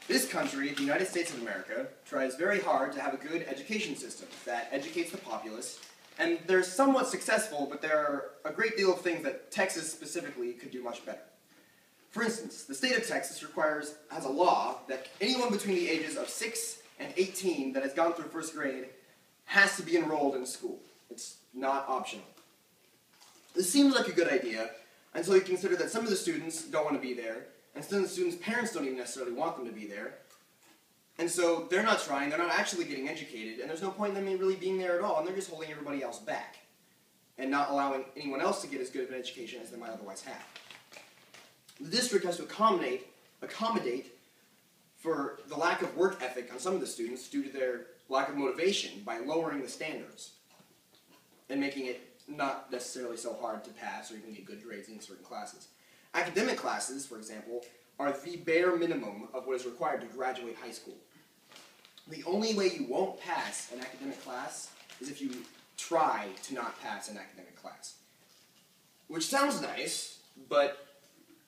This country, the United States of America, tries very hard to have a good education system that educates the populace, and they're somewhat successful, but there are a great deal of things that Texas specifically could do much better. For instance, the state of Texas has a law that anyone between the ages of 6 and 18 that has gone through first grade has to be enrolled in school. It's not optional. This seems like a good idea until you consider that some of the students don't want to be there, and some of the students' parents don't even necessarily want them to be there. And so they're not trying, they're not actually getting educated, and there's no point in them really being there at all, and they're just holding everybody else back and not allowing anyone else to get as good of an education as they might otherwise have. The district has to accommodate for the lack of work ethic on some of the students due to their lack of motivation by lowering the standards and making it not necessarily so hard to pass or even get good grades in certain classes. Academic classes, for example, are the bare minimum of what is required to graduate high school. The only way you won't pass an academic class is if you try to not pass an academic class. Which sounds nice, but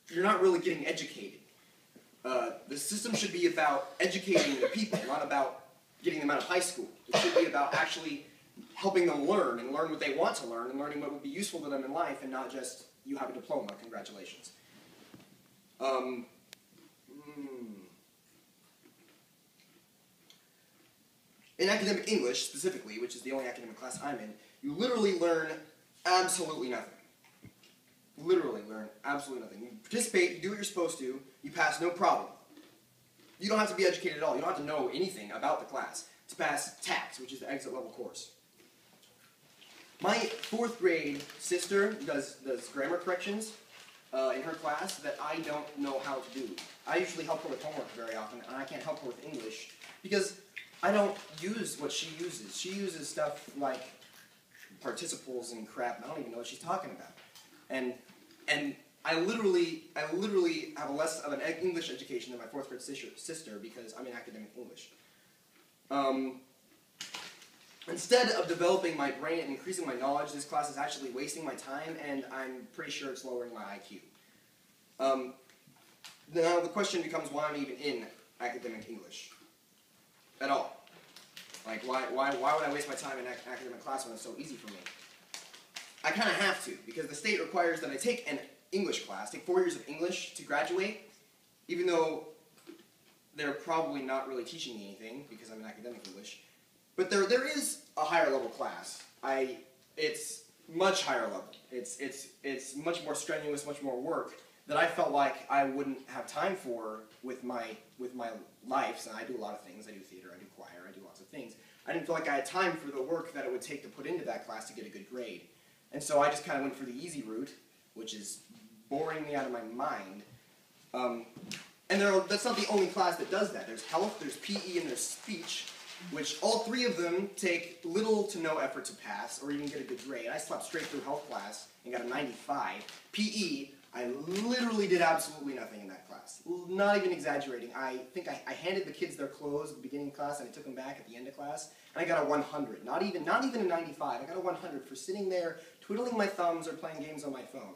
you're not really getting educated. The system should be about educating the people, not about getting them out of high school. It should be about actually helping them learn and learn what they want to learn and learning what would be useful to them in life and not just, you have a diploma, congratulations. In academic English, specifically, which is the only academic class I'm in, you literally learn absolutely nothing. Literally learn absolutely nothing. You participate, you do what you're supposed to, you pass no problem. You don't have to be educated at all. You don't have to know anything about the class to pass TACS, which is the exit level course. My 4th grade sister does grammar corrections in her class that I don't know how to do. I usually help her with homework very often, and I can't help her with English because I don't use what she uses. She uses stuff like participles and crap, and I don't even know what she's talking about. And I literally have less of an English education than my 4th grade sister because I'm in academic English. Instead of developing my brain and increasing my knowledge, this class is actually wasting my time, and I'm pretty sure it's lowering my IQ. Now the question becomes why I'm even in academic English at all. Like, why would I waste my time in academic class when it's so easy for me? I kind of have to, because the state requires that I take an English class, take 4 years of English to graduate, even though they're probably not really teaching me anything, because I'm in academic English. But there is a higher level class. It's much higher level. It's much more strenuous, much more work that I felt like I wouldn't have time for with my life. And I do a lot of things. I do theater, I do choir, I do lots of things. I didn't feel like I had time for the work that it would take to put into that class to get a good grade. And so I just kind of went for the easy route, which is boring me out of my mind. And that's not the only class that does that. There's health, there's PE, and there's speech, which all 3 of them take little to no effort to pass or even get a good grade. I slept straight through health class and got a 95. PE, I literally did absolutely nothing in that class. Not even exaggerating. I think I handed the kids their clothes at the beginning of class and I took them back at the end of class, and I got a 100. Not even a 95. I got a 100 for sitting there twiddling my thumbs or playing games on my phone.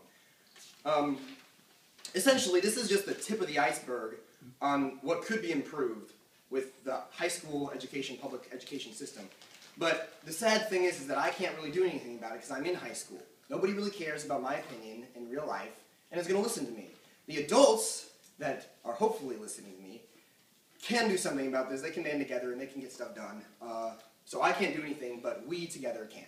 Essentially, this is just the tip of the iceberg on what could be improved with the high school education, public education system. But the sad thing is that I can't really do anything about it because I'm in high school. Nobody really cares about my opinion in real life and is going to listen to me. The adults that are hopefully listening to me can do something about this. They can band together and they can get stuff done. So I can't do anything, but we together can.